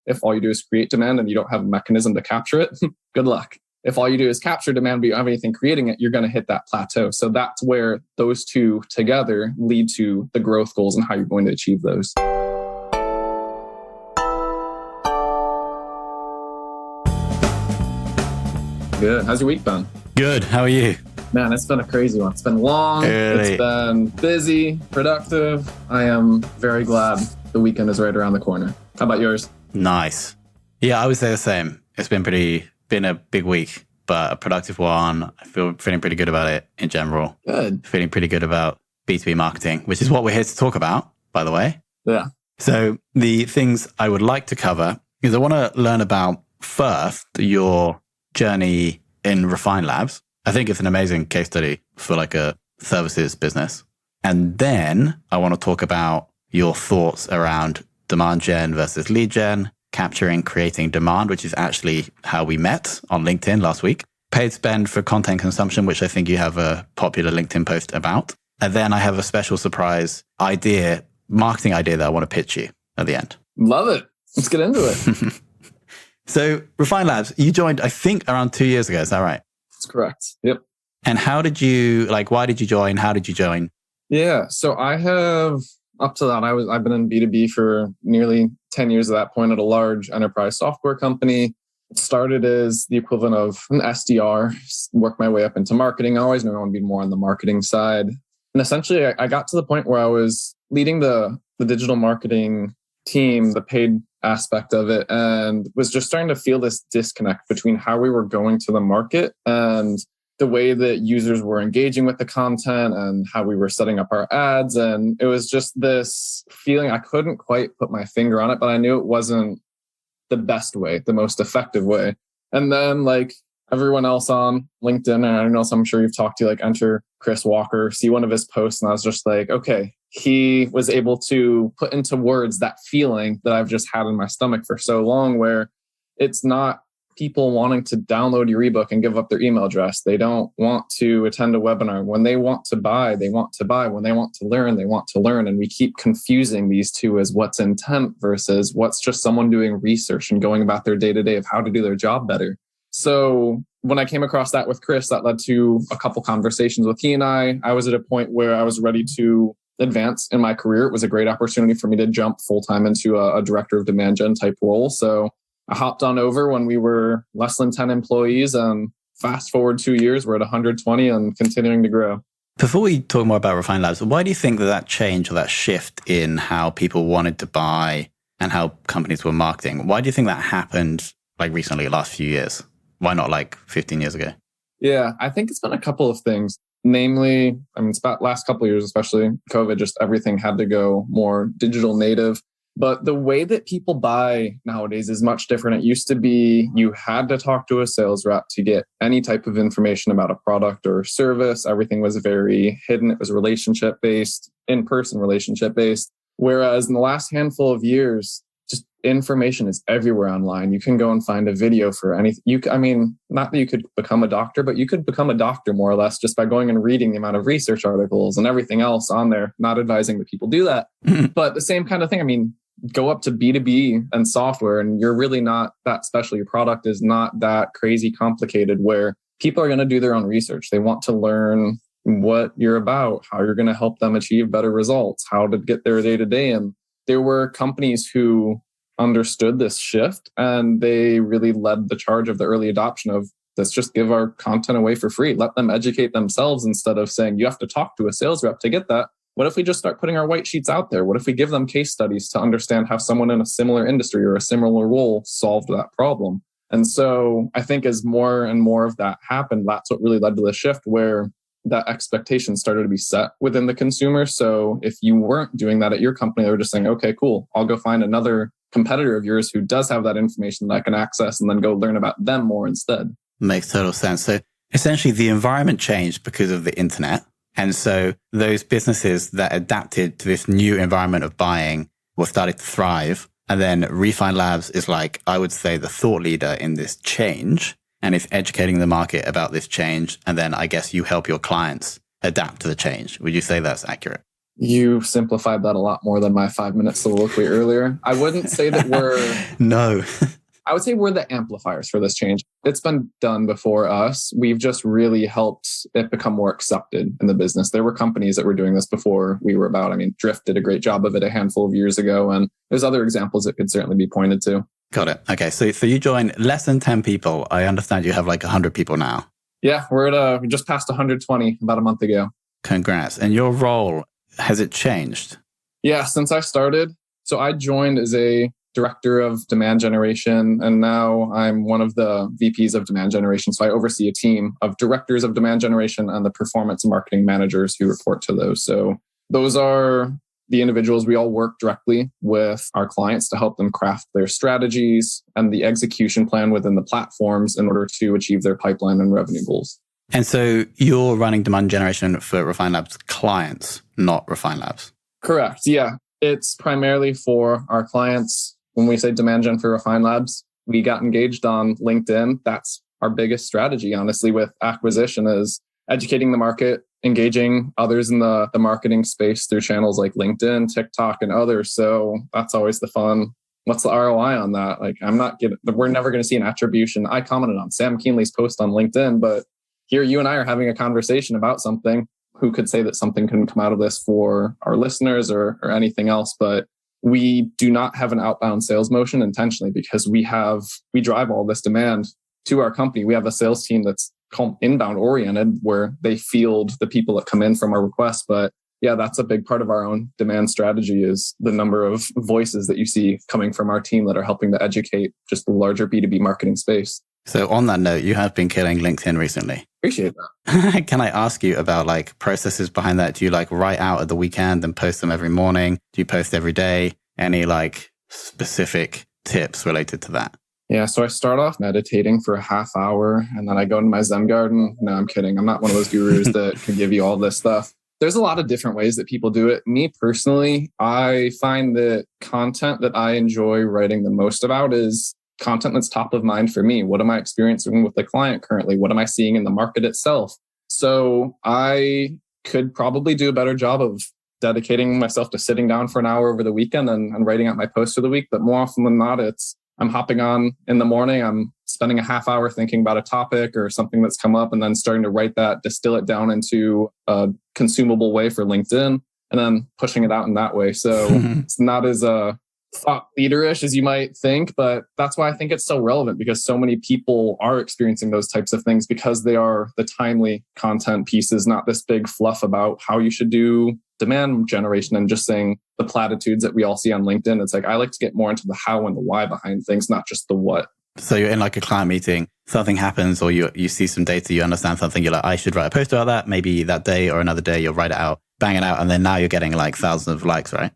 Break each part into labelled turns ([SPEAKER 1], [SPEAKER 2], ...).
[SPEAKER 1] If all you do is create demand and you don't have a mechanism to capture it, good luck. If all you do is capture demand, but you don't have anything creating it, you're going to hit that plateau. So that's where those two together lead to the growth goals and how you're going to achieve those. Good. How's your week been?
[SPEAKER 2] Good. How are you?
[SPEAKER 1] Man, it's been a crazy one. It's been long. Really? It's been busy, productive. I am very glad the weekend is right around the corner. How about yours?
[SPEAKER 2] Nice. Yeah, I would say the same. It's been a big week, but a productive one. I feeling pretty good about it in general.
[SPEAKER 1] Good.
[SPEAKER 2] Feeling pretty good about B2B marketing, which is what we're here to talk about, by the way.
[SPEAKER 1] Yeah.
[SPEAKER 2] So the things I would like to cover is I want to learn about first your journey in Refine Labs. I think it's an amazing case study for like a services business. And then I want to talk about your thoughts around demand gen versus lead gen, capturing, creating demand, which is actually how we met on LinkedIn last week. Paid spend for content consumption, which I think you have a popular LinkedIn post about. And then I have a special surprise marketing idea that I want to pitch you at the end.
[SPEAKER 1] Love it. Let's get into it.
[SPEAKER 2] So Refine Labs, you joined, I think, around 2 years ago. Is that right?
[SPEAKER 1] That's correct. Yep.
[SPEAKER 2] And why did you join? How did you join?
[SPEAKER 1] Yeah. So I have, up to that, I've been in B2B for nearly 10 years at that point at a large enterprise software company. It started as the equivalent of an SDR, worked my way up into marketing. I always knew I want to be more on the marketing side. And essentially, I got to the point where I was leading the digital marketing team, the paid aspect of it, and was just starting to feel this disconnect between how we were going to the market and the way that users were engaging with the content and how we were setting up our ads. And it was just this feeling I couldn't quite put my finger on it, but I knew it wasn't the best way, the most effective way. And then like everyone else on LinkedIn, and I don't know, I'm sure you've talked to, like enter Chris Walker, see one of his posts, and I was just like, okay, he was able to put into words that feeling that I've just had in my stomach for so long, where it's not people wanting to download your ebook and give up their email address. They don't want to attend a webinar. When they want to buy, they want to buy. When they want to learn, they want to learn. And we keep confusing these two as what's intent versus what's just someone doing research and going about their day-to-day of how to do their job better. So when I came across that with Chris, that led to a couple conversations with he and I. I was at a point where I was ready to advance in my career. It was a great opportunity for me to jump full-time into a director of demand gen type role. So I hopped on over when we were less than 10 employees, and fast forward 2 years, we're at 120 and continuing to grow.
[SPEAKER 2] Before we talk more about Refine Labs, why do you think that change or that shift in how people wanted to buy and how companies were marketing, why do you think that happened like recently, last few years? Why not like 15 years ago?
[SPEAKER 1] Yeah, I think it's been a couple of things. Namely, it's about last couple of years, especially COVID, just everything had to go more digital native. But the way that people buy nowadays is much different. It used to be you had to talk to a sales rep to get any type of information about a product or service. Everything was very hidden. It was relationship-based, in-person relationship-based. Whereas in the last handful of years, just information is everywhere online. You can go and find a video for anything. Not that you could become a doctor, but you could become a doctor more or less just by going and reading the amount of research articles and everything else on there. Not advising that people do that, but the same kind of thing. Go up to B2B and software, and you're really not that special. Your product is not that crazy complicated where people are going to do their own research. They want to learn what you're about, how you're going to help them achieve better results, how to get their day-to-day. And there were companies who understood this shift, and they really led the charge of the early adoption of let's just give our content away for free. Let them educate themselves instead of saying you have to talk to a sales rep to get that. What if we just start putting our white sheets out there? What if we give them case studies to understand how someone in a similar industry or a similar role solved that problem? And so I think as more and more of that happened, that's what really led to the shift where that expectation started to be set within the consumer. So if you weren't doing that at your company, they were just saying, okay, cool, I'll go find another competitor of yours who does have that information that I can access and then go learn about them more instead.
[SPEAKER 2] Makes total sense. So essentially the environment changed because of the internet. And so those businesses that adapted to this new environment of buying were starting to thrive. And then Refine Labs is like, I would say, the thought leader in this change. And it's educating the market about this change. And then I guess you help your clients adapt to the change. Would you say that's accurate?
[SPEAKER 1] You simplified that a lot more than my 5-minute soliloquy earlier. I wouldn't say that
[SPEAKER 2] No.
[SPEAKER 1] I would say we're the amplifiers for this change. It's been done before us. We've just really helped it become more accepted in the business. There were companies that were doing this before we were about. I mean, Drift did a great job of it a handful of years ago, and there's other examples that could certainly be pointed to.
[SPEAKER 2] Got it. Okay. So you joined less than 10 people. I understand you have like 100 people now.
[SPEAKER 1] Yeah, we just passed 120 about a month ago.
[SPEAKER 2] Congrats. And your role, has it changed?
[SPEAKER 1] Yeah, since I started. So I joined as a director of demand generation, and now I'm one of the VPs of demand generation. So I oversee a team of directors of demand generation and the performance marketing managers who report to those. So those are the individuals. We all work directly with our clients to help them craft their strategies and the execution plan within the platforms in order to achieve their pipeline and revenue goals.
[SPEAKER 2] And so you're running demand generation for Refine Labs clients, not Refine Labs.
[SPEAKER 1] Correct. Yeah. It's primarily for our clients. When we say demand gen for Refine Labs, we got engaged on LinkedIn. That's our biggest strategy, honestly, with acquisition is educating the market, engaging others in the marketing space through channels like LinkedIn, TikTok, and others. So that's always the fun. What's the ROI on that? Like, we're never going to see an attribution. I commented on Sam Kuehnle's post on LinkedIn, but here you and I are having a conversation about something. Who could say that something couldn't come out of this for our listeners or anything else? But we do not have an outbound sales motion intentionally because we drive all this demand to our company. We have a sales team that's inbound oriented where they field the people that come in from our requests. But yeah, that's a big part of our own demand strategy is the number of voices that you see coming from our team that are helping to educate just the larger B2B marketing space.
[SPEAKER 2] So on that note, you have been killing LinkedIn recently.
[SPEAKER 1] Appreciate that.
[SPEAKER 2] Can I ask you about like processes behind that? Do you like write out at the weekend and post them every morning? Do you post every day? Any like specific tips related to that?
[SPEAKER 1] Yeah, so I start off meditating for a half hour and then I go into my Zen garden. No, I'm kidding. I'm not one of those gurus that can give you all this stuff. There's a lot of different ways that people do it. Me personally, I find that content that I enjoy writing the most about is content that's top of mind for me. What am I experiencing with the client currently? What am I seeing in the market itself? So I could probably do a better job of dedicating myself to sitting down for an hour over the weekend and writing out my posts for the week. But more often than not, I'm hopping on in the morning. I'm spending a half hour thinking about a topic or something that's come up and then starting to write that, distill it down into a consumable way for LinkedIn and then pushing it out in that way. So it's not as thought leader-ish as you might think, but that's why I think it's so relevant because so many people are experiencing those types of things because they are the timely content pieces, not this big fluff about how you should do demand generation and just saying the platitudes that we all see on LinkedIn. It's like, I like to get more into the how and the why behind things, not just the what.
[SPEAKER 2] So you're in like a client meeting, something happens or you see some data, you understand something, you're like, I should write a post about that. Maybe that day or another day, you'll write it out, bang it out. And then now you're getting like thousands of likes, right?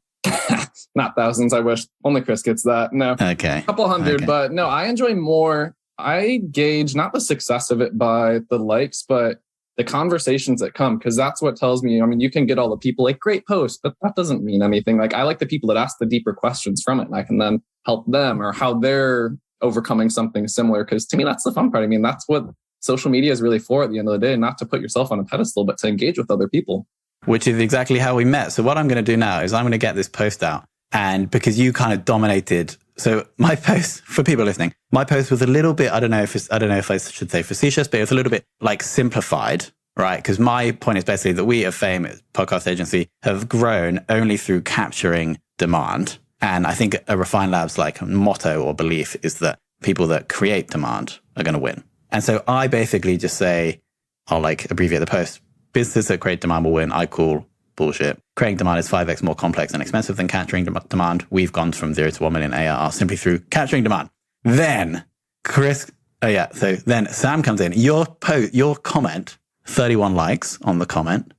[SPEAKER 1] Not thousands. I wish only Chris gets that. No.
[SPEAKER 2] Okay.
[SPEAKER 1] A couple hundred, okay. But no, I enjoy more. I gauge not the success of it by the likes, but the conversations that come, because that's what tells me, I mean, you can get all the people like great post, but that doesn't mean anything. Like I like the people that ask the deeper questions from it and I can then help them or how they're overcoming something similar. Because to me, that's the fun part. I mean, that's what social media is really for at the end of the day, not to put yourself on a pedestal, but to engage with other people.
[SPEAKER 2] Which is exactly how we met. So what I'm going to do now is I'm going to get this post out. And because you kind of dominated, so my post, for people listening, my post was a little bit, I don't know if I should say facetious, but it was a little bit like simplified, right? Because my point is basically that we at Fame, podcast agency, have grown only through capturing demand. And I think a Refine Labs like motto or belief is that people that create demand are going to win. And so I basically just say, I'll like abbreviate the post. Businesses that create demand will win. I call bullshit. Creating demand is 5x more complex and expensive than capturing demand. We've gone from 0 to 1 million ARR simply through capturing demand. Then then Sam comes in. Your comment, 31 likes on the comment,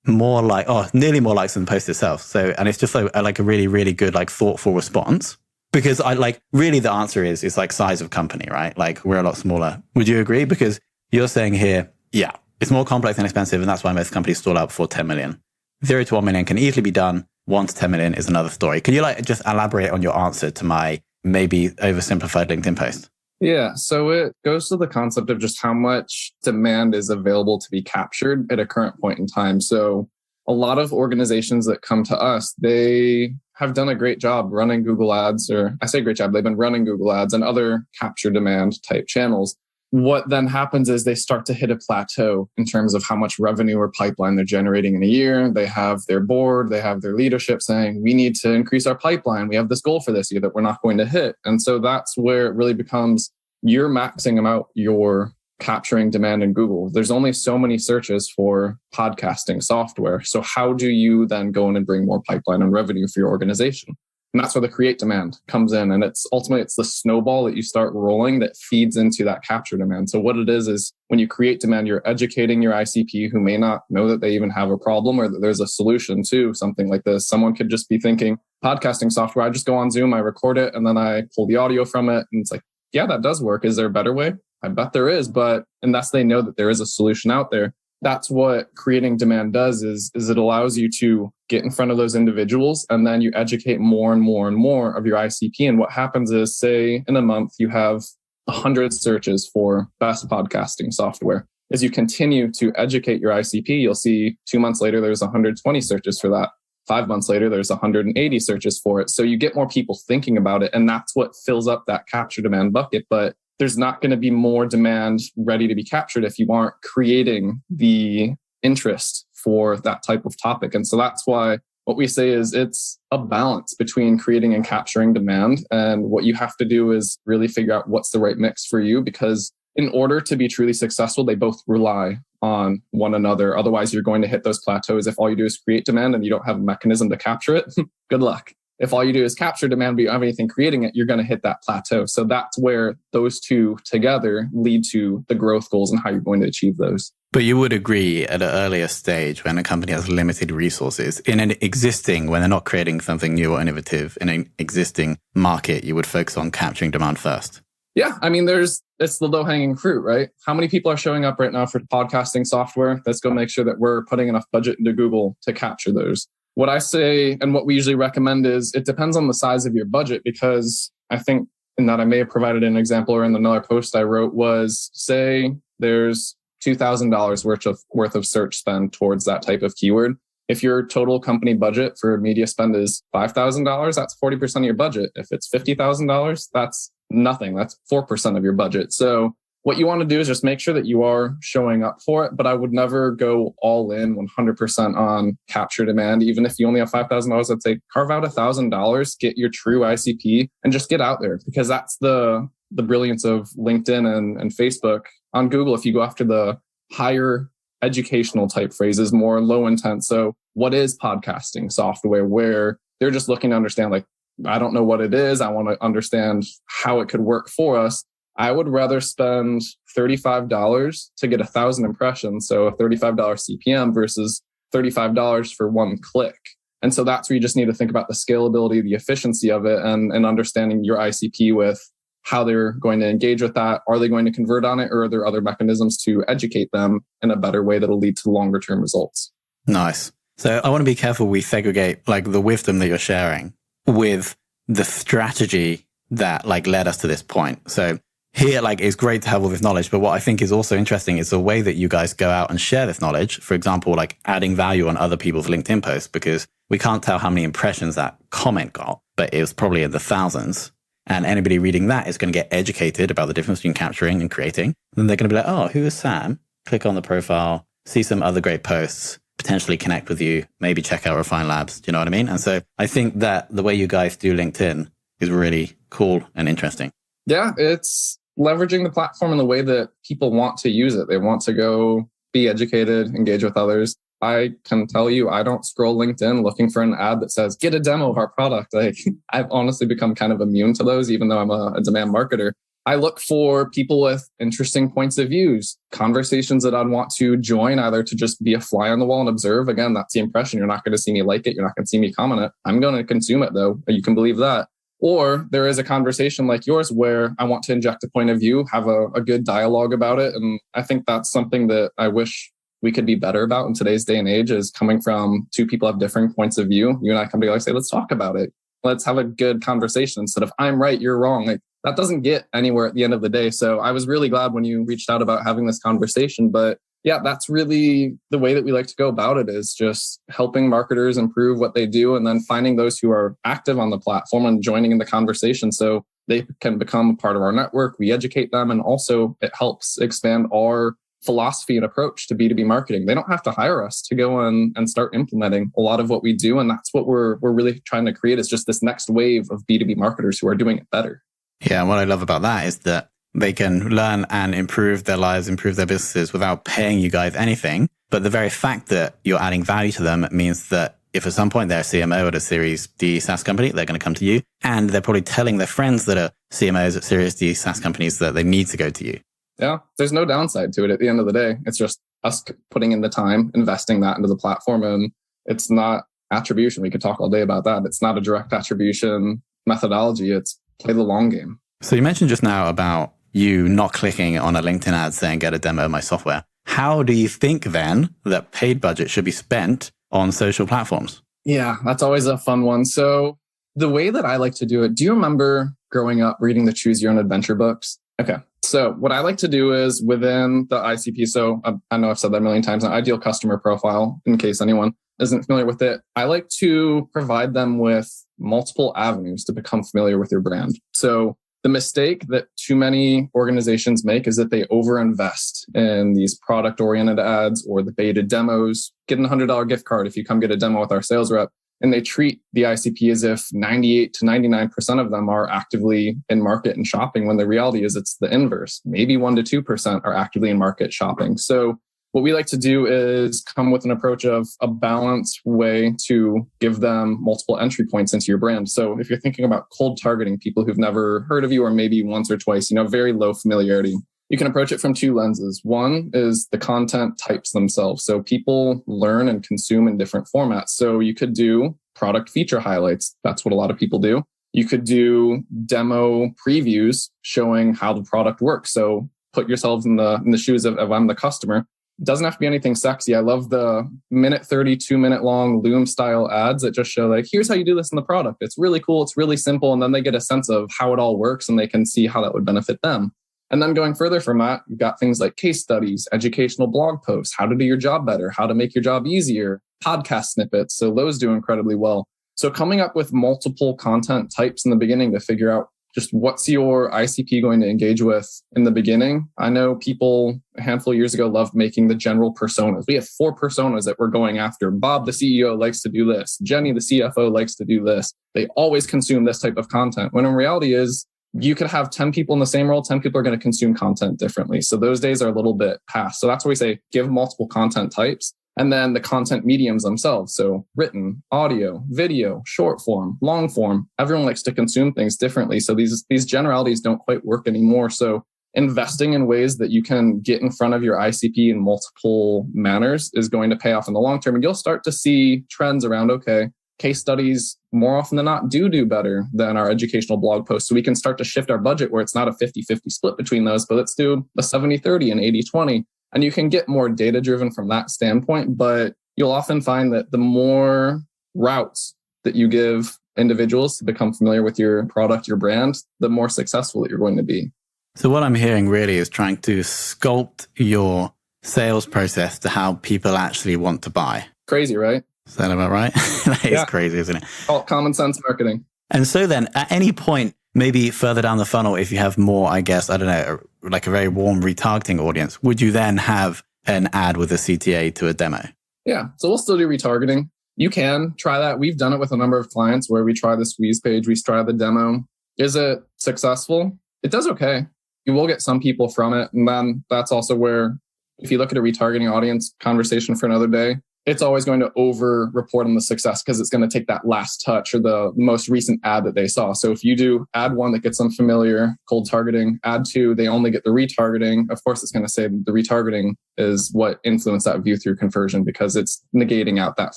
[SPEAKER 2] nearly more likes than the post itself. So, and it's just like a really, really good, like thoughtful response. Because I like really the answer is like size of company, right? Like we're a lot smaller. Would you agree? Because you're saying here, yeah, it's more complex and expensive, and that's why most companies stall out before 10 million. 0 to 1 million can easily be done. 1 to 10 million is another story. Can you like just elaborate on your answer to my maybe oversimplified LinkedIn post?
[SPEAKER 1] Yeah. So it goes to the concept of just how much demand is available to be captured at a current point in time. So a lot of organizations that come to us, they have done a great job running Google Ads, or I say great job, they've been running Google Ads and other capture demand type channels. What then happens is they start to hit a plateau in terms of how much revenue or pipeline they're generating in a year. They have their board, they have their leadership saying, we need to increase our pipeline. We have this goal for this year that we're not going to hit. And so that's where it really becomes you're maxing out your capturing demand in Google. There's only so many searches for podcasting software. So how do you then go in and bring more pipeline and revenue for your organization? And that's where the create demand comes in. And it's ultimately, it's the snowball that you start rolling that feeds into that capture demand. So what it is when you create demand, you're educating your ICP who may not know that they even have a problem or that there's a solution to something like this. Someone could just be thinking, podcasting software, I just go on Zoom, I record it, and then I pull the audio from it. And it's like, yeah, that does work. Is there a better way? I bet there is, but unless they know that there is a solution out there, that's what creating demand does is it allows you to get in front of those individuals and then you educate more and more and more of your ICP. And what happens is, say in a month, you have 100 searches for best podcasting software. As you continue to educate your ICP, you'll see 2 months later, there's 120 searches for that. 5 months later, there's 180 searches for it. So you get more people thinking about it. And that's what fills up that capture demand bucket. But there's not going to be more demand ready to be captured if you aren't creating the interest for that type of topic. And so that's why what we say is it's a balance between creating and capturing demand. And what you have to do is really figure out what's the right mix for you, because in order to be truly successful, they both rely on one another. Otherwise, you're going to hit those plateaus. If all you do is create demand and you don't have a mechanism to capture it, good luck. If all you do is capture demand, but you don't have anything creating it, you're going to hit that plateau. So that's where those two together lead to the growth goals and how you're going to achieve those.
[SPEAKER 2] But you would agree at an earlier stage when a company has limited resources, when they're not creating something new or innovative in an existing market, you would focus on capturing demand first.
[SPEAKER 1] Yeah. I mean, it's the low hanging fruit, right? How many people are showing up right now for podcasting software? Let's go make sure that we're putting enough budget into Google to capture those. What I say and what we usually recommend is it depends on the size of your budget, because I think in that I may have provided an example or in another post I wrote was, say there's $2,000 worth of search spend towards that type of keyword. If your total company budget for media spend is $5,000, that's 40% of your budget. If it's $50,000, that's nothing. That's 4% of your budget. So what you want to do is just make sure that you are showing up for it. But I would never go all in 100% on capture demand. Even if you only have $5,000, I'd say carve out $1,000, get your true ICP and just get out there, because that's the brilliance of LinkedIn and Facebook. On Google, if you go after the higher educational type phrases, more low intent. So what is podcasting software, where they're just looking to understand, like, I don't know what it is. I want to understand how it could work for us. I would rather spend $35 to get 1,000 impressions. So a $35 CPM versus $35 for one click. And so that's where you just need to think about the scalability, the efficiency of it, and understanding your ICP with how they're going to engage with that. Are they going to convert on it, or are there other mechanisms to educate them in a better way that'll lead to longer term results? Nice.
[SPEAKER 2] So I want to be careful we segregate like the wisdom that you're sharing with the strategy that like led us to this point. So here, like, it's great to have all this knowledge, but what I think is also interesting is the way that you guys go out and share this knowledge. For example, like adding value on other people's LinkedIn posts, because we can't tell how many impressions that comment got, but it was probably in the thousands. And anybody reading that is going to get educated about the difference between capturing and creating. Then they're going to be like, oh, who is Sam? Click on the profile, see some other great posts, potentially connect with you, maybe check out Refine Labs. Do you know what I mean? And so I think that the way you guys do LinkedIn is really cool and interesting.
[SPEAKER 1] Yeah, it's leveraging the platform in the way that people want to use it. They want to go be educated, engage with others. I can tell you, I don't scroll LinkedIn looking for an ad that says, get a demo of our product. Like, I've honestly become kind of immune to those, even though I'm a demand marketer. I look for people with interesting points of views, conversations that I'd want to join, either to just be a fly on the wall and observe. Again, that's the impression. You're not going to see me like it. You're not going to see me comment it. I'm going to consume it, though. You can believe that. Or there is a conversation like yours where I want to inject a point of view, have a good dialogue about it. And I think that's something that I wish we could be better about in today's day and age, is coming from two people have different points of view. You and I come together and say, let's talk about it. Let's have a good conversation instead of I'm right, you're wrong. Like, that doesn't get anywhere at the end of the day. So I was really glad when you reached out about having this conversation. But Yeah, that's really the way that we like to go about it, is just helping marketers improve what they do and then finding those who are active on the platform and joining in the conversation so they can become a part of our network. We educate them, and also it helps expand our philosophy and approach to B2B marketing. They don't have to hire us to go and start implementing a lot of what we do. And that's what we're really trying to create, is just this next wave of B2B marketers who are doing it better.
[SPEAKER 2] Yeah, and what I love about that is that they can learn and improve their lives, improve their businesses without paying you guys anything. But the very fact that you're adding value to them means that if at some point they're a CMO at a Series D SaaS company, they're going to come to you. And they're probably telling their friends that are CMOs at Series D SaaS companies that they need to go to you.
[SPEAKER 1] Yeah, there's no downside to it at the end of the day. It's just us putting in the time, investing that into the platform. And it's not attribution. We could talk all day about that. It's not a direct attribution methodology. It's play the long game.
[SPEAKER 2] So you mentioned just now about you not clicking on a LinkedIn ad saying, get a demo of my software. How do you think then that paid budget should be spent on social platforms?
[SPEAKER 1] Yeah, that's always a fun one. So the way that I like to do it, do you remember growing up reading the Choose Your Own Adventure books? Okay. So what I like to do is within the ICP, so I know I've said that a million times, an ideal customer profile, in case anyone isn't familiar with it, I like to provide them with multiple avenues to become familiar with your brand. So the mistake that too many organizations make is that they overinvest in these product-oriented ads or the beta demos. Get a $100 gift card if you come get a demo with our sales rep. And they treat the ICP as if 98 to 99% of them are actively in market and shopping, when the reality is it's the inverse. Maybe 1 to 2% are actively in market shopping. So what we like to do is come with an approach of a balanced way to give them multiple entry points into your brand. So if you're thinking about cold targeting people who've never heard of you, or maybe once or twice, very low familiarity, you can approach it from two lenses. One is the content types themselves. So people learn and consume in different formats. So you could do product feature highlights. That's what a lot of people do. You could do demo previews showing how the product works. So put yourselves in the shoes of I'm the customer. It doesn't have to be anything sexy. I love the minute 30, 2-minute long Loom style ads that just show here's how you do this in the product. It's really cool. It's really simple. And then they get a sense of how it all works and they can see how that would benefit them. And then going further from that, you've got things like case studies, educational blog posts, how to do your job better, how to make your job easier, podcast snippets. So those do incredibly well. So coming up with multiple content types in the beginning to figure out just what's your ICP going to engage with in the beginning. I know people a handful of years ago loved making the general personas. We have 4 personas that we're going after. Bob, the CEO, likes to do this. Jenny, the CFO, likes to do this. They always consume this type of content. When in reality is, you could have 10 people in the same role, 10 people are going to consume content differently. So those days are a little bit past. So that's why we say give multiple content types, and then the content mediums themselves. So written, audio, video, short form, long form. Everyone likes to consume things differently. So these generalities don't quite work anymore. So investing in ways that you can get in front of your ICP in multiple manners is going to pay off in the long term. And you'll start to see trends around, okay, case studies more often than not do better than our educational blog posts. So we can start to shift our budget where it's not a 50-50 split between those, but let's do a 70-30 and 80-20. And you can get more data-driven from that standpoint, but you'll often find that the more routes that you give individuals to become familiar with your product, your brand, the more successful that you're going to be.
[SPEAKER 2] So what I'm hearing really is trying to sculpt your sales process to how people actually want to buy.
[SPEAKER 1] Crazy, right?
[SPEAKER 2] Is that about right? That is crazy, isn't it?
[SPEAKER 1] Call it common sense marketing.
[SPEAKER 2] And so then at any point, maybe further down the funnel, if you have more, I guess, I don't know, like a very warm retargeting audience, would you then have an ad with a CTA to a demo?
[SPEAKER 1] Yeah. So we'll still do retargeting. You can try that. We've done it with a number of clients where we try the squeeze page, we try the demo. Is it successful? It does okay. You will get some people from it. And then that's also where, if you look at a retargeting audience conversation for another day, it's always going to over report on the success because it's going to take that last touch or the most recent ad that they saw. So if you do ad 1 that gets them familiar, cold targeting, ad 2, they only get the retargeting. Of course, it's going to say the retargeting is what influenced that view through conversion because it's negating out that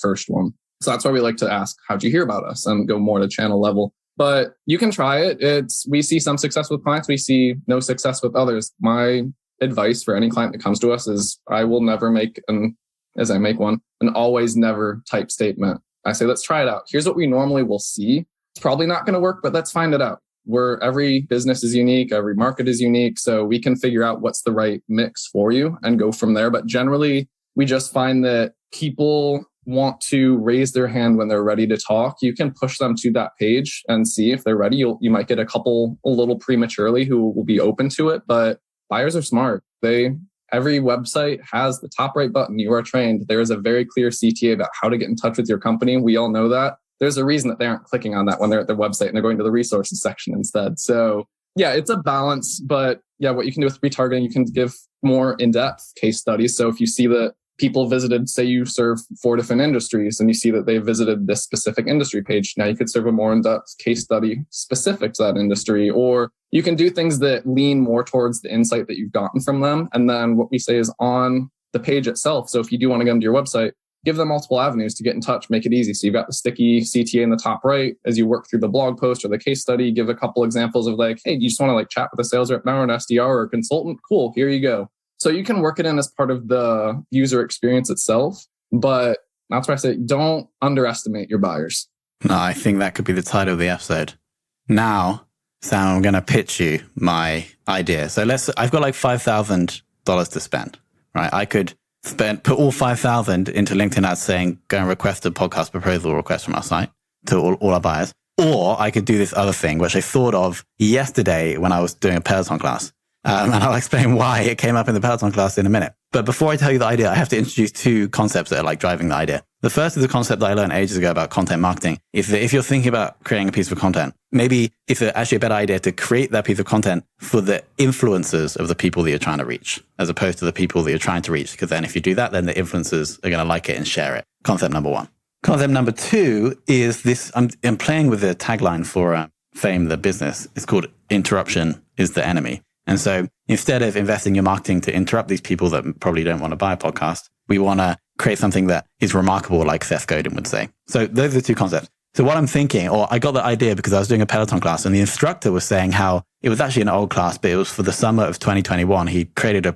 [SPEAKER 1] first one. So that's why we like to ask, how'd you hear about us? And go more to channel level. But you can try it. We see some success with clients. We see no success with others. My advice for any client that comes to us is I will never make an always never type statement. I say, let's try it out. Here's what we normally will see. It's probably not going to work, but let's find it out. where every business is unique, every market is unique. So we can figure out what's the right mix for you and go from there. But generally, we just find that people want to raise their hand when they're ready to talk. You can push them to that page and see if they're ready. You might get a couple a little prematurely who will be open to it, but buyers are smart. Every website has the top right button. You are trained. There is a very clear CTA about how to get in touch with your company. We all know that. There's a reason that they aren't clicking on that when they're at their website and they're going to the resources section instead. So yeah, it's a balance, but yeah, what you can do with retargeting, you can give more in-depth case studies. So if you see that people visited, say you serve 4 different industries and you see that they visited this specific industry page, now you could serve a more in-depth case study specific to that industry, or you can do things that lean more towards the insight that you've gotten from them. And then what we say is on the page itself. So if you do want to get into your website, give them multiple avenues to get in touch, make it easy. So you've got the sticky CTA in the top right. As you work through the blog post or the case study, give a couple examples of like, hey, do you just want to like chat with a sales rep now or an SDR or a consultant? Cool, here you go. So you can work it in as part of the user experience itself, but that's why I say don't underestimate your buyers.
[SPEAKER 2] No, I think that could be the title of the episode. Now, Sam, I'm going to pitch you my idea. So I've got like $5,000 to spend, right? I could put all 5,000 into LinkedIn ads saying, go and request a podcast proposal request from our site to all our buyers. Or I could do this other thing, which I thought of yesterday when I was doing a Peloton class. And I'll explain why it came up in the Peloton class in a minute. But before I tell you the idea, I have to introduce 2 concepts that are like driving the idea. The first is a concept that I learned ages ago about content marketing. If you're thinking about creating a piece of content, maybe it's actually a better idea to create that piece of content for the influencers of the people that you're trying to reach, as opposed to the people that you're trying to reach. Because then if you do that, then the influencers are going to like it and share it. Concept number 1. Concept number 2 is this. I'm playing with the tagline for Fame, the business. It's called interruption is the enemy. And so instead of investing your marketing to interrupt these people that probably don't want to buy a podcast, we want to create something that is remarkable, like Seth Godin would say. So those are the 2 concepts. So what I'm thinking, or I got the idea because I was doing a Peloton class and the instructor was saying how it was actually an old class, but it was for the summer of 2021. He created a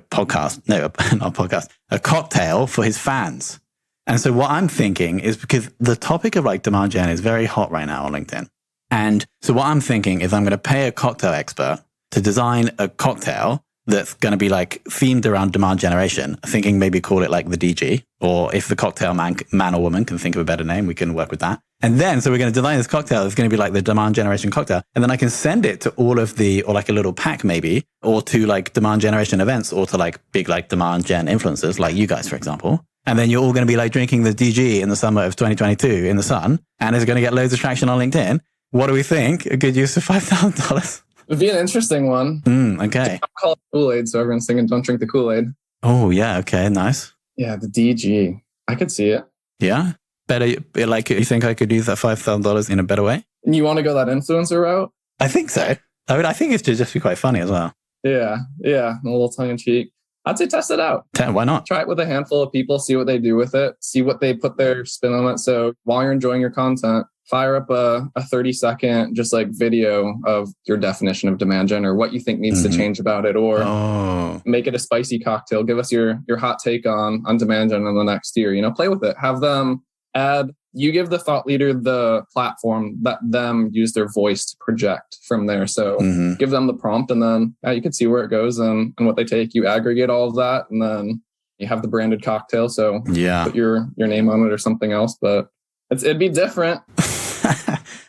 [SPEAKER 2] cocktail for his fans. And so what I'm thinking is, because the topic of like demand gen is very hot right now on LinkedIn. And so what I'm thinking is I'm going to pay a cocktail expert to design a cocktail that's going to be like themed around demand generation, thinking maybe call it like the DG, or if the cocktail man or woman can think of a better name, we can work with that. And then, so we're going to design this cocktail. It's going to be like the demand generation cocktail. And then I can send it to all of or like a little pack maybe, or to like demand generation events, or to like big like demand gen influencers like you guys, for example. And then you're all going to be like drinking the DG in the summer of 2022 in the sun, and it's going to get loads of traction on LinkedIn. What do we think? A good use of $5,000?
[SPEAKER 1] It'd be an interesting one.
[SPEAKER 2] Okay.
[SPEAKER 1] I'll call it Kool-Aid, so everyone's singing "Don't Drink the Kool-Aid."
[SPEAKER 2] Oh yeah, okay, nice.
[SPEAKER 1] Yeah, the DG. I could see it.
[SPEAKER 2] Yeah, better. Like, you think I could use that $5,000 in a better way?
[SPEAKER 1] And you want to go that influencer route?
[SPEAKER 2] I think so. I think it's just be quite funny as well.
[SPEAKER 1] Yeah, a little tongue in cheek. I'd say test it out.
[SPEAKER 2] Why not?
[SPEAKER 1] Try it with a handful of people, see what they do with it, see what they put their spin on it. So while you're enjoying your content, fire up a 30-second just like video of your definition of demand gen, or what you think needs to change about it, or make it a spicy cocktail. Give us your hot take on demand gen in the next year. Play with it. Have them add. You give the thought leader the platform, let them use their voice to project from there. So give them the prompt, and then you can see where it goes and what they take. You aggregate all of that, and then you have the branded cocktail. So put your name on it or something else, but it'd be different.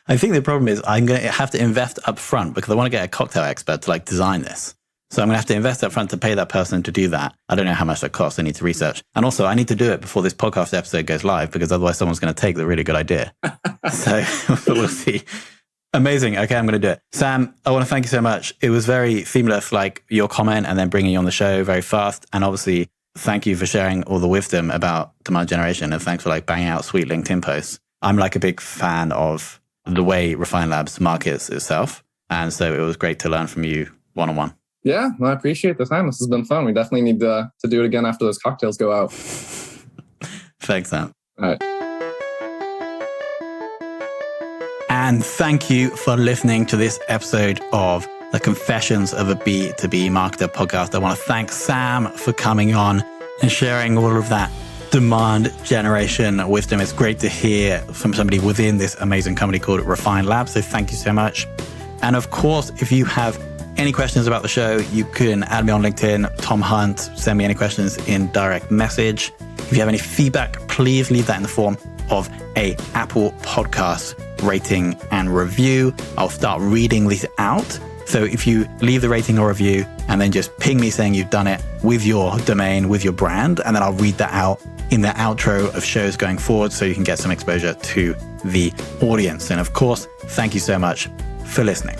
[SPEAKER 2] I think the problem is I'm going to have to invest up front because I want to get a cocktail expert to like design this. So I'm going to have to invest up front to pay that person to do that. I don't know how much that costs. I need to research. And also I need to do it before this podcast episode goes live, because otherwise someone's going to take the really good idea. So we'll see. Amazing. Okay, I'm going to do it. Sam, I want to thank you so much. It was very seamless, like your comment and then bringing you on the show very fast. And obviously, thank you for sharing all the wisdom about demand generation. And thanks for like banging out sweet LinkedIn posts. I'm like a big fan of the way Refine Labs markets itself. And so it was great to learn from you one-on-one.
[SPEAKER 1] Yeah, well, I appreciate the time. This has been fun. We definitely need to do it again after those cocktails go out.
[SPEAKER 2] Thanks, Sam.
[SPEAKER 1] All right.
[SPEAKER 2] And thank you for listening to this episode of the Confessions of a B2B Marketer podcast. I want to thank Sam for coming on and sharing all of that demand generation wisdom. It's great to hear from somebody within this amazing company called Refine Labs. So thank you so much. And of course, if you have any questions about the show, you can add me on LinkedIn, Tom Hunt, send me any questions in direct message. If you have any feedback, please leave that in the form of a Apple Podcast rating and review. I'll start reading these out. So if you leave the rating or review and then just ping me saying you've done it with your domain, with your brand, and then I'll read that out in the outro of shows going forward so you can get some exposure to the audience. And of course, thank you so much for listening.